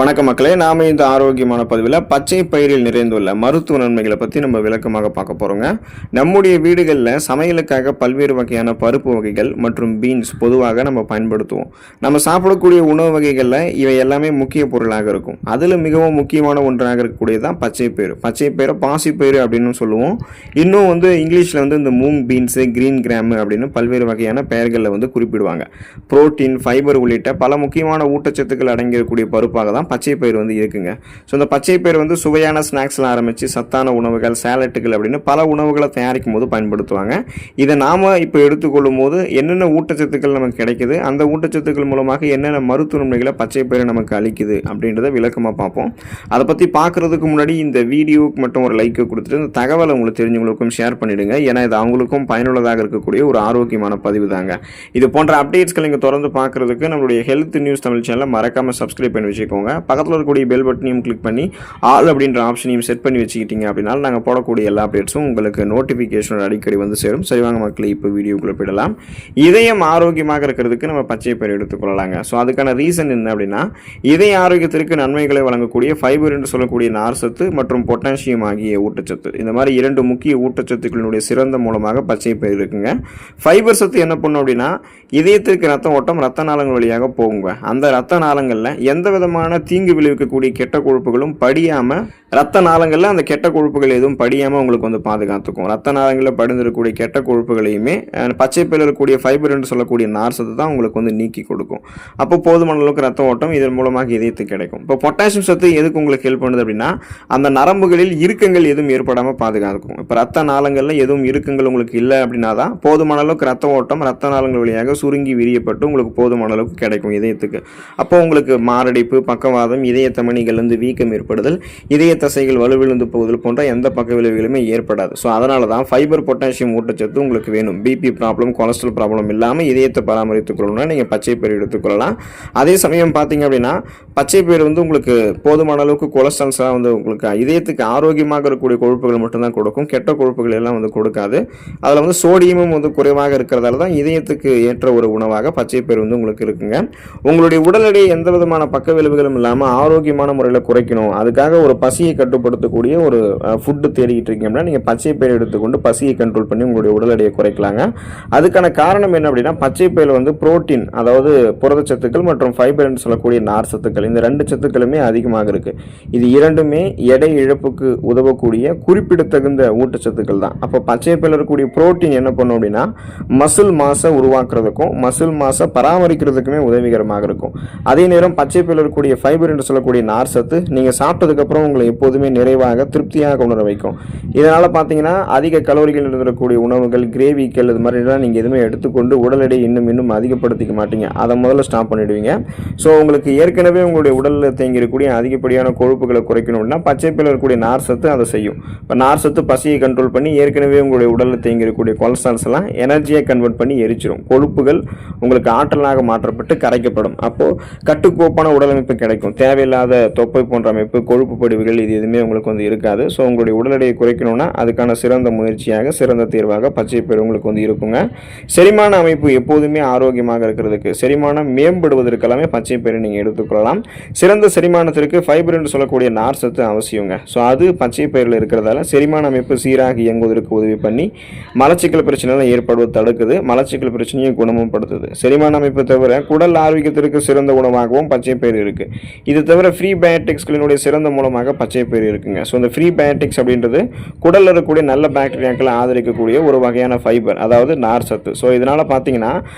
வணக்கம் மக்களே, நாம இந்த ஆரோக்கியமான பதிவில் பச்சை பயிரில் நிறைந்துள்ள மருத்துவ நன்மைகளை பற்றி நம்ம விளக்கமாக பார்க்க போகிறோங்க. நம்முடைய வீடுகளில் சமையலுக்காக பல்வேறு வகையான பருப்பு வகைகள் மற்றும் பீன்ஸ் பொதுவாக நம்ம பயன்படுத்துவோம். நம்ம சாப்பிடக்கூடிய உணவு வகைகளில் இவை எல்லாமே முக்கிய பொருளாக இருக்கும். அதில் மிகவும் முக்கியமான ஒன்றாக இருக்கக்கூடியதான் பச்சை பயிறு. பச்சை பயிரை பாசிப்பயிறு அப்படின்னு சொல்லுவோம். இன்னும் இங்கிலீஷில் இந்த மூங் பீன்ஸு, கிரீன் கிராமு அப்படின்னு பல்வேறு வகையான பெயர்களில் குறிப்பிடுவாங்க. புரோட்டீன், ஃபைபர் உள்ளிட்ட பல முக்கியமான ஊட்டச்சத்துக்கள் அடங்கியிருக்கக்கூடிய பருப்பாக தான் பச்சை பயிர் இருக்குங்க. ஸோ இந்த பச்சை பயிர் சுவையான ஸ்நாக்ஸ்லாம் ஆரம்பித்து சத்தான உணவுகள், சேலட்டுகள் அப்படின்னு பல உணவுகளை தயாரிக்கும் போது பயன்படுத்துவாங்க. இதை நாம் இப்போ எடுத்துக்கொள்ளும் போது என்னென்ன ஊட்டச்சத்துக்கள் நமக்கு கிடைக்குது, அந்த ஊட்டச்சத்துக்கள் மூலமாக என்னென்ன மருத்துவ நன்மைகளை பச்சை பயிர் நமக்கு அளிக்குது அப்படின்றத விளக்கமாக பார்ப்போம். அதை பற்றி பார்க்குறதுக்கு முன்னாடி இந்த வீடியோவுக்கு மட்டும் ஒரு லைக்கு கொடுத்துட்டு இந்த தகவலை உங்களுக்கு தெரிஞ்சவங்களுக்கும் ஷேர் பண்ணிவிடுங்க. ஏன்னா இது அவங்களுக்கும் பயனுள்ளதாக இருக்கக்கூடிய ஒரு ஆரோக்கியமான பதிவு தாங்க. இது போன்ற அப்டேட்ஸ்கள் நீங்கள் தொடர்ந்து பார்க்குறதுக்கு நம்மளுடைய ஹெல்த் நியூஸ் தமிழ் சேனலை மறக்காமல் சப்ஸ்கிரைப் பண்ணி வச்சுக்கோங்க. பக்கத்தில் இருக்கக்கூடிய பெல் பட்டனையும் கிளிக் பண்ணி ஆல் அப்படின்ற ஆப்ஷனையும் செட் பண்ணி வச்சுக்கிட்டீங்க அப்படின்னா நாங்கள் போடக்கூடிய எல்லா அப்டேட்ஸும் உங்களுக்கு நோட்டிஃபிகேஷன் அடிக்கடி சேரும். சரிவாங்க மக்களே, இப்போ வீடியோக்குள்ளே போயிடலாம். இதயம் ஆரோக்கியமாக இருக்கிறதுக்கு நம்ம பச்சை பயிர் எடுத்துக்கொள்ளலாங்க. ஸோ அதுக்கான ரீசன் என்ன அப்படின்னா, இதய ஆரோக்கியத்திற்கு நன்மைகளை வழங்கக்கூடிய ஃபைபர் என்று சொல்லக்கூடிய நார்சத்து மற்றும் பொட்டாசியம் ஆகிய ஊட்டச்சத்து, இந்த மாதிரி இரண்டு முக்கிய ஊட்டச்சத்துக்களினுடைய சிறந்த மூலமாக பச்சை பயிர் இருக்குங்க. ஃபைபர் சத்து என்ன பண்ணும் அப்படின்னா, இதயத்திற்கு ரத்த ஓட்டம் ரத்த நாளங்கள் வழியாக போகுங்க. அந்த ரத்த நாளங்களில் எந்த விதமான தீங்கு விளைவிக்கக்கூடிய கெட்ட கொழுப்புகளும் படியாமல், ரத்த நாளங்களில் அந்த கெட்ட கொழுப்புகள் எதுவும் படியாமல் உங்களுக்கு பாதுகாத்துக்கும். ரத்த நாளங்களில் படிந்திருக்கக்கூடிய கெட்ட கொழுப்புகளையுமே பச்சை பயிரில் இருக்கக்கூடிய ஃபைபர் என்று சொல்லக்கூடிய நார்சத்து தான் உங்களுக்கு நீக்கி கொடுக்கும். அப்போ போதுமான அளவுக்கு ரத்த ஓட்டம் இதன் மூலமாக இதயத்துக்கு கிடைக்கும். இப்போ பொட்டாசியம் சத்து எதுக்கு உங்களுக்கு ஹெல்ப் பண்ணுது அப்படின்னா, அந்த நரம்புகளில் இறுக்கங்கள் எதுவும் ஏற்படாமல் பாதுகாக்கும். இப்போ ரத்த நாளங்களில் எதுவும் இறுக்கங்கள் உங்களுக்கு இல்லை அப்படின்னா தான் போதுமான அளவுக்கு ரத்த ஓட்டம் ரத்த நாளங்கள் வழியாக சுருங்கி விரியப்பட்டு உங்களுக்கு போதுமான அளவுக்கு கிடைக்கும் இதயத்துக்கு. அப்போ உங்களுக்கு மாரடைப்பு, பக்கவாதம், இதய தமனிகள் வீக்கம் ஏற்படுதல், இதய தசைகள் வலுவிழந்து போகுதல் போன்ற எந்த பக்க விளைவுகளுமே ஏற்படாது. ஸோ அதனால தான் ஃபைபர், பொட்டாசியம் ஊட்டச்சத்து உங்களுக்கு வேணும். பிபி ப்ராப்ளம், கொலஸ்ட்ரால் ப்ராப்ளம் இல்லாமல் இதயத்தை பராமரித்துக் கொள்ளணும்னா நீங்கள் பச்சை பயிர் எடுத்துக்கொள்ளலாம். அதே சமயம் பார்த்தீங்க அப்படின்னா, பச்சை பயிர் உங்களுக்கு போதுமான அளவுக்கு கொலஸ்ட்ரால்ஸாக உங்களுக்கு இதயத்துக்கு ஆரோக்கியமாக இருக்கக்கூடிய கொழுப்புகள் மட்டும்தான் கொடுக்கும். கெட்ட கொழுப்புகள் எல்லாம் கொடுக்காது. அதில் சோடியமும் குறைவாக இருக்கிறதால தான் இதயத்துக்கு ஏற்ற ஒரு உணவாக பச்சை பயிர் உங்களுக்கு இருக்குங்க. உங்களுடைய உடல் எடையை எந்த விதமான பக்க விளைவுகளும் இல்லாமல் ஆரோக்கியமான முறையில் குறைக்கணும், அதுக்காக ஒரு பசியை கட்டுப்படுத்தக்கூடிய ஒரு ஃபுட்டு தேடிக்கிட்டு இருக்கீங்கன்னா நீங்கள் பச்சை பயிர் எடுத்துக்கொண்டு பசியை கண்ட்ரோல் பண்ணி உங்களுடைய உடல் எடையை குறைக்கலாங்க. அதுக்கான காரணம் என்ன அப்படின்னா, பச்சை பயிரில் புரோட்டீன், அதாவது புரதச்சத்துக்கள் மற்றும் ஃபைபர் என்று சொல்லக்கூடிய நார் சத்துக்கள், இந்த ரெண்டு சத்துக்களுமே அதிகமாக இருக்கு. இது இரண்டுமே எடை இழப்புக்கு உதவக்கூடிய குறிப்பிடத்தகுந்த ஊட்டச்சத்துக்கள் தான். அப்போ பச்சை பயிரில் இருக்கக்கூடிய புரோட்டீன் என்ன பண்ணும் அப்படின்னா, மசில் மாசை உருவாக்குறதுக்கும் மசில் மாசை பராமரிக்கிறதுக்குமே உதவிகரமாக இருக்கும். அதே நேரம் பச்சை பயிரில் இருக்கக்கூடிய ஃபைபர் என்று சொல்லக்கூடிய நார் சத்து நீங்கள் சாப்பிட்டதுக்கு அப்புறம் உங்களை எப்போதுமே நிறைவாக திருப்தியாக உணர வைக்கும். இதனால் பார்த்தீங்கன்னா அதிக கலோரிகள் இருக்கக்கூடிய உணவுகள், கிரேவிகள், இது மாதிரிலாம் நீங்கள் எதுவுமே எடுத்துக்கொண்டு உடல் எடையை இன்னும் அதிகப்படுத்திக்க மாட்டீங்க. அதை முதல்ல ஸ்டாப் பண்ணிடுவீங்க. ஸோ உங்களுக்கு ஏற்கனவே உங்களுடைய உடலில் தேங்கியிருக்கக்கூடிய அதிகப்படியான கொழுப்புகளை குறைக்கணும்னா பச்சை பயிரில் இருக்கக்கூடிய நார் சத்து அதை செய்யும். இப்போ நார் சத்து பசியை கண்ட்ரோல் பண்ணி ஏற்கனவே உங்களுடைய உடலில் தேங்கியிருக்கக்கூடிய கொலஸ்ட்ரால்ஸ் எல்லாம் எனர்ஜியை கன்வெர்ட் பண்ணி எரிச்சிடும். கொழுப்புகள் உங்களுக்கு ஆற்றலாக மாற்றப்பட்டு கரைக்கப்படும். அப்போ கட்டுக்கோப்பான உடலமைப்பு கிடைக்கும். தேவையில்லாத தொப்பை போன்ற அமைப்பு, கொழுப்பு படிவுகள் இது எதுவுமே உங்களுக்கு இருக்காது. ஸோ உங்களுடைய உடல் எடையை குறைக்கணும்னா அதுக்கான சிறந்த முயற்சியாக, சிறந்த தீர்வாக பச்சை பயிர் உங்களுக்கு இருக்குங்க. செரிமான அமைப்பு எப்போதுமே ஆரோக்கியமாக இருக்கிறதுக்கு, செரிமானம் மேம்படுவதற்கெல்லாமே பச்சை பயிரை நீங்கள் எடுத்துக்கொள்ளலாம். சிறந்த செரிமானத்திற்கு ஃபைபர் என்று சொல்லக்கூடிய நார் சத்து அவசியங்க. ஸோ அது பச்சை பயிரில் இருக்கிறதால செரிமான அமைப்பு சீராக இயங்குவதற்கு உதவி பண்ணி மலச்சிக்கல் பிரச்சனைலாம் ஏற்படுவது தடுக்குது. மலச்சிக்கல் பிரச்சனையை குணமும் படுத்துது. செரிமான அமைப்பு தவிர குடல் ஆரோக்கியத்திற்கு சிறந்த உணவாகவும் பச்சை பயிர் இருக்கு. இது தவிர ஃப்ரீ பயோட்டிக்ஸ்களினுடைய சிறந்த மூலமாக பச்சை பயிர் இருக்குங்க. ஸோ இந்த ஃப்ரீ பயோட்டிக்ஸ் அப்படின்றது குடலில் இருக்கக்கூடிய நல்ல பாக்டீரியாக்களை ஆதரிக்கக்கூடிய ஒரு வகையான ஃபைபர், அதாவது நார் சத்து. ஸோ இதனால் பார்த்தீங்கன்னா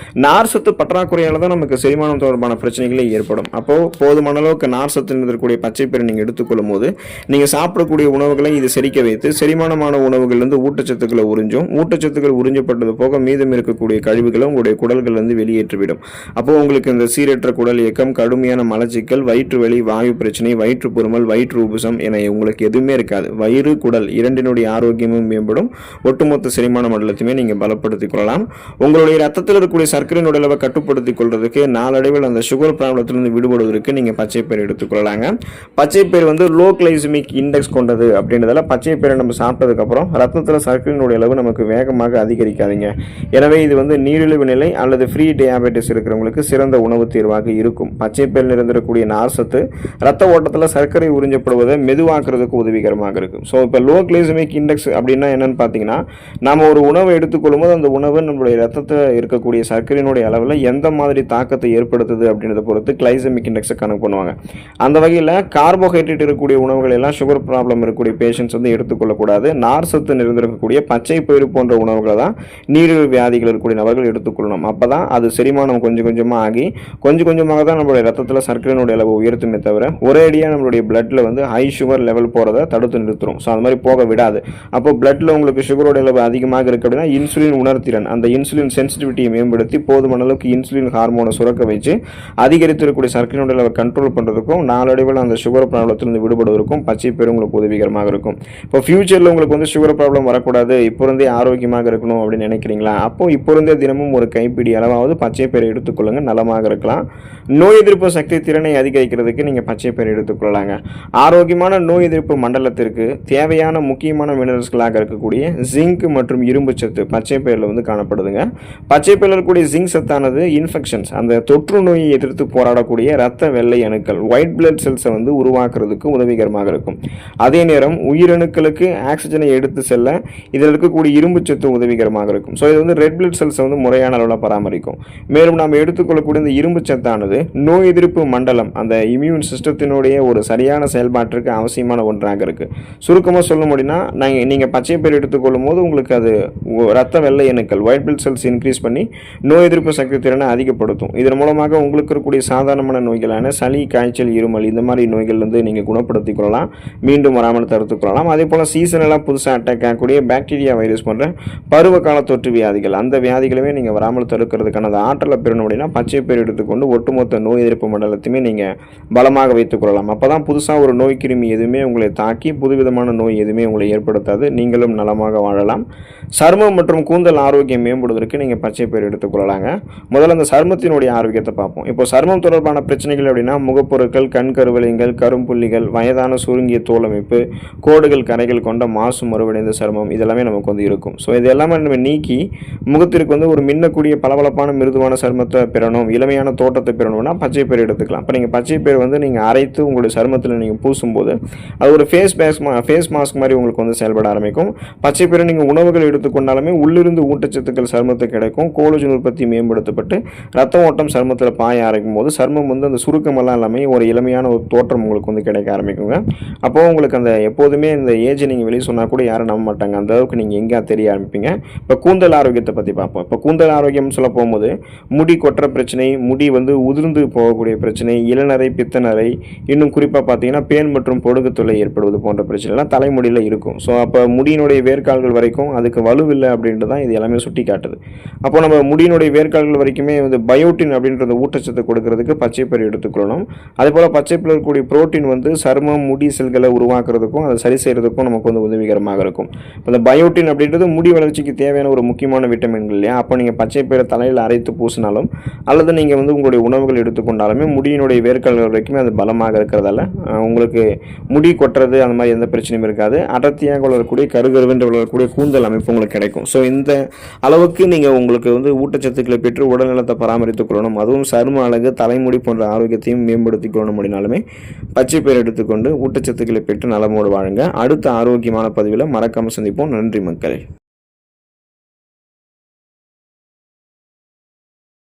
நார் சத்து பற்றாக்குறையால் தான் நமக்கு செரிமானம் தொடர்பான பிரச்சனைகளே ஏற்படும். அப்போது போதுமான அளவுக்கு நார் சத்து இருக்கக்கூடிய பச்சை பயிரை நீங்கள் எடுத்துக்கொள்ளும் போது நீங்கள் சாப்பிடக்கூடிய உணவுகளை இது செரிக்க வைத்து செரிமானமான உணவுகள்லேருந்து ஊட்டச்சத்துக்களை உறிஞ்சும். ஊட்டச்சத்துக்கள் உறிஞ்சப்பட்டது போக மீதம் இருக்கக்கூடிய கழிவுகளை உங்களுடைய குடல்கள் வெளியேற்றிவிடும். அப்போ உங்களுக்கு இந்த சீரற்ற குடல் இயக்கம், கடுமையான மலச்சிக்கல், வயிற்று வலி, வாயு பிரச்சனை, வயிற்று பொறுமல், வயிற்று உபசம் என உங்களுக்கு எதுவுமே இருக்காது. வயிறு, குடல் இரண்டினுடைய ஆரோக்கியமும் மேம்படும். ஒட்டுமொத்த செரிமான மண்டலத்தையுமே நீங்கள் பலப்படுத்திக் கொள்ளலாம். உங்களுடைய ரத்தத்தில் இருக்கக்கூடிய சர்க்கரையின் அளவை கட்டுப்படுத்திக் கொள்றதுக்கு, நாளடைவில் அந்த சுகர் ப்ராப்ளத்திலிருந்து விடுபடுவதற்கு நீங்கள் பச்சை பயிர் எடுத்துக்கொள்ளலாங்க. பச்சை பயிர் லோ கிளைசமிக் இண்டெக்ஸ் கொண்டது அப்படின்றதால பச்சை பயிரை நம்ம சாப்பிட்டதுக்கு அப்புறம் ரத்தத்தில் சர்க்கரையினுடைய அளவு நமக்கு வேகமாக அதிகரிக்காதீங்க. எனவே இது நீரிழிவு நிலை அல்லது ஃப்ரீ டயாபெட்டிஸ் இருக்கிறவங்களுக்கு சிறந்த உணவு தீர்வாக இருக்கும். பச்சை பயிரில் இருந்திருக்கக்கூடிய நார் நார் சத்து ரத்த ஓட்டத்தில் சர்க்கரை உறிஞ்சப்படுவதை மெதுவாக்குறதுக்கு உதவிகரமாக இருக்குது. ஸோ இப்போ லோ கிளைசமிக் இண்டெக்ஸ் அப்படின்னா என்னன்னு பார்த்தீங்கன்னா, நம்ம ஒரு உணவை எடுத்துக்கொள்ளும் போது அந்த உணவு நம்மளுடைய ரத்தத்தில் இருக்கக்கூடிய சர்க்கரையினுடைய அளவில் எந்த மாதிரி தாக்கத்தை ஏற்படுத்துது அப்படின்றத பொறுத்து கிளைசமிக் இண்டெக்ஸை கணக்கு பண்ணுவாங்க. அந்த வகையில் கார்போஹைட்ரேட் இருக்கக்கூடிய உணவுகள் எல்லாம் சுகர் ப்ராப்ளம் இருக்கக்கூடிய பேஷண்ட்ஸ் வந்து எடுத்துக்கொள்ளக்கூடாது. நார் சத்து நிறைந்திருக்கக்கூடிய பச்சை பயிறு போன்ற உணவுகளை தான் நீரிழிவு வியாதிகள் இருக்கக்கூடிய நபர்கள் எடுத்துக்கொள்ளணும். அப்போ தான் அது செரிமானம் கொஞ்சம் கொஞ்சமாக ஆகி கொஞ்சம் கொஞ்சமாக தான் நம்மளுடைய ரத்தத்தில் சர்க்கரையினுடைய அளவு உயர்த்துமே தவிர ஒரேடியாக நம்மளுடைய பிளட்டில் வந்து ஹை சுகர் லெவல் போகிறத தடுத்து நிறுத்துரும். ஸோ அந்த மாதிரி போக விடாது. அப்போ பிளட்டில் உங்களுக்கு சுகரோட அளவு அதிகமாக இருக்குது அப்படின்னா இன்சுலின் உணர்திறன், அந்த இன்சுலின் சென்சிட்டிவிட்டியை மேம்படுத்தி போதுமான அளவுக்கு இன்சுலின் ஹார்மோனை சுரக்க வச்சு அதிகரித்திருக்கக்கூடிய சர்க்கரையினுடைய அளவை கண்ட்ரோல் பண்ணுறதுக்கும் நாளடைவில் அந்த சுகர் ப்ராப்ளத்திலிருந்து விடுபடுவதற்கும் பச்சை பயிறு உங்களுக்கு உதவிகரமாக இருக்கும். இப்போ ஃபியூச்சரில் உங்களுக்கு வந்து சுகர் ப்ராப்ளம் வரக்கூடாது, இப்போ இருந்தே ஆரோக்கியமாக இருக்கணும் அப்படின்னு நினைக்கிறீங்களா? அப்போ இப்போ இருந்தே தினமும் ஒரு கைப்பிடி அளவாவது பச்சை பயிரை எடுத்துக்கொள்ளுங்க, நலமாக இருக்கலாம். நோய் எதிர்ப்பு சக்தி திறனை அதிகரிக்கிறதுக்கு நீங்கள் பச்சை பயிரை எடுத்துக்கொள்ளலாங்க. ஆரோக்கியமான நோய் எதிர்ப்பு மண்டலத்திற்கு தேவையான முக்கியமான மினரல்ஸ்களாக இருக்கக்கூடிய ஜிங்க் மற்றும் இரும்பு சத்து பச்சை பயிரில் வந்து காணப்படுதுங்க. பச்சை பயிரில் இருக்கக்கூடிய ஜிங்க் சத்தானது இன்ஃபெக்ஷன்ஸ், அந்த தொற்று நோயை எதிர்த்து போராடக்கூடிய இரத்த வெள்ளை அணுக்கள் ஒயிட் பிளட் செல்ஸை வந்து உருவாக்குறதுக்கு உதவிகரமாக இருக்கும். அதே நேரம் உயிரணுக்களுக்கு ஆக்சிஜனை எடுத்து செல்ல இதில் இருக்கக்கூடிய இரும்பு சத்து உதவிகரமாக இருக்கும். ஸோ இது வந்து ரெட் பிளட் செல்ஸை வந்து முறையான அளவில் பராமரிக்கும். மேலும் நாம் எடுத்துக்கொள்ளக்கூடிய இந்த இரும்பு சத்தானது நோய் எதிர்ப்பு மண்டலம், அந்த இம்யூன் சிஸ்டத்தினுடைய ஒரு சரியான செயல்பாட்டிற்கு அவசியமான ஒன்றாக இருக்குது. சுருக்கமாக சொல்ல முடியும்னா, நீங்கள் பச்சை பயிர் எடுத்துக்கொள்ளும் போது உங்களுக்கு அது ரத்த வெள்ளை அணுக்கள் ஒயிட் பிளட் செல்ஸ் இன்க்ரீஸ் பண்ணி நோய் எதிர்ப்பு சக்தி திறனை அதிகப்படுத்தும். இதன் மூலமாக உங்களுக்கு இருக்கக்கூடிய சாதாரணமான நோய்களான சளி, காய்ச்சல், இருமல் இந்த மாதிரி நோய்கள் வந்து நீங்கள் குணப்படுத்திக் கொள்ளலாம், மீண்டும் வராமல் தடுத்துக் கொள்ளலாம். அதே போல் சீசனெல்லாம் புதுசாக அட்டாக் ஆகக்கூடிய பாக்டீரியா, வைரஸ் போன்ற பருவ கால தொற்று வியாதிகள், அந்த வியாதிகளுமே நீங்கள் வராமல் தடுக்கிறதுக்கான அந்த ஆற்றலை பெறணும் அப்படின்னா பச்சை பயிர் எடுத்துக்கொண்டு ஒட்டுமொத்த நோய் எதிர்ப்பு மண்டலத்தையுமே நீங்கள் பலமாக வைத்துக் கொள்ளலாம். அப்போ தான் புதுசாக ஒரு நோய் கிருமி எதுவுமே உங்களை தாக்கி புதுவிதமான நோய் எதுவுமே உங்களை ஏற்படுத்தாது, நீங்களும் நலமாக வாழலாம். சருமம் மற்றும் கூந்தல் ஆரோக்கியம் மேம்படுவதற்கு நீங்கள் பச்சை பயிர் எடுத்துக்கொள்ளலாங்க. முதல்ல அந்த சருமத்தினுடைய ஆரோக்கியத்தை பார்ப்போம். இப்போ சருமம் தொடர்பான பிரச்சனைகள் அப்படின்னா முகப்பொருட்கள், கண் கருவளையங்கள், கரும்புள்ளிகள், வயதான சுருங்கிய தோல் அமைப்பு, கோடுகள், கரைகள் கொண்ட மாசு மறுவடைந்த சருமம் இதெல்லாமே நமக்கு வந்து இருக்கும். ஸோ இது எல்லாமே நம்ம நீக்கி முகத்திற்கு வந்து ஒரு மின்னக்கூடிய பளபளப்பான மிருதுவான சருமத்தை பெறணும், இளமையான தோட்டத்தை பெறணும்னா பச்சை பயிர் எடுத்துக்கலாம். இப்போ நீங்கள் பச்சை பயிர் வந்து நீங்கள் அரைத்து உங்களுடைய சருமத்தில் நீங்கள் பூசும்போது அது ஒரு ஃபேஸ் மாஸ்க் மாதிரி உங்களுக்கு வந்து செயல்பட ஆரம்பிக்கும். பச்சை பயிரை நீங்கள் உணவுகள் எடுத்துக்கொண்டாலுமே உள்ளிருந்து ஊட்டச்சத்துக்கள் சருமத்துக்கு கிடைக்கும். கோலஜன் உற்பத்தி மேம்படுத்தப்பட்டு ரத்த ஓட்டம் சருமத்தில் பாய ஆரம்பிக்கும் போது சருமம் வந்து அந்த சுருக்கமெல்லாம் எல்லாமே ஒரு இளமையான ஒரு தோற்றம் உங்களுக்கு வந்து கிடைக்க ஆரம்பிக்குங்க. அப்போது உங்களுக்கு அந்த எப்போதுமே இந்த ஏஜ் நீங்கள் வெளியே சொன்னால் கூட யாரும் நம்ப மாட்டாங்க, அந்த அளவுக்கு நீங்கள் எங்கே தெரிய ஆரம்பிப்பீங்க. இப்போ கூந்தல் ஆரோக்கியத்தை பற்றி பார்ப்போம். இப்போ கூந்தல் ஆரோக்கியம் சொல்ல போகும்போது முடி கொட்டுற பிரச்சனை, முடி வந்து உதிர்ந்து போகக்கூடிய பிரச்சனை, இளநரை, பித்தநரை, இன்னும் குறிப்பாக பார்த்தீங்கன்னா பேன் மற்றும் பொடுகு தொல்லை ஏற்படுவது போன்ற பிரச்சனைலாம் தலைமுடியில் இருக்கும். ஸோ அப்போ முடியினுடைய வேர்க்கால்கள் வரைக்கும் அதுக்கு வலுவில்லை அப்படின்ட்டு தான் இது எல்லாமே சுட்டி காட்டுது. அப்போ நம்ம முடியினுடைய வேர்க்கால்கள் வரைக்குமே வந்து பயோட்டின் அப்படின்ற ஊட்டச்சத்து கொடுக்கறதுக்கு பச்சை பயிர் எடுத்துக்கொள்ளணும். அதே போல் பச்சை பயிரில் இருக்கக்கூடிய புரோட்டீன் வந்து சருமம், முடி செல்களை உருவாக்குறதுக்கும் அதை சரி செய்கிறதுக்கும் நமக்கு வந்து உதவிகரமாக இருக்கும். இந்த பயோட்டின் அப்படின்றது முடி வளர்ச்சிக்கு தேவையான ஒரு முக்கியமான விட்டமின்கள் இல்லையா? அப்போ நீங்கள் பச்சை பயிரை தலையில் அரைத்து பூசினாலும் அல்லது நீங்கள் வந்து உங்களுடைய உணவுகள் எடுத்துக்கொண்டாலுமே முடியினுடைய வேர்க்கால்கள் வரைக்குமே அது பலமாக இருக்கிறதால உங்களுக்கு முடி கொட்டுறது அந்த மாதிரி எந்த பிரச்சனையும் இருக்காது. அடர்த்தியாக வளரக்கூடிய கருகருவென்று வளரக்கூடிய கூந்தல் அமைப்பு உங்களுக்கு கிடைக்கும். ஸோ இந்த அளவுக்கு நீங்கள் உங்களுக்கு வந்து ஊட்டச்சத்துக்களை பெற்று உடல்நலத்தை பராமரித்துக் கொள்ளணும், அதுவும் சரும அழகு, தலைமுடி போன்ற ஆரோக்கியத்தையும் மேம்படுத்திக் கொள்ளணும் அப்படின்னாலுமே பச்சை பயிர் எடுத்துக்கொண்டு ஊட்டச்சத்துக்களை பெற்று நலமோடு வாழுங்க. அடுத்த ஆரோக்கியமான பதிவில் மறக்காமல் சந்திப்போம். நன்றி மக்களே.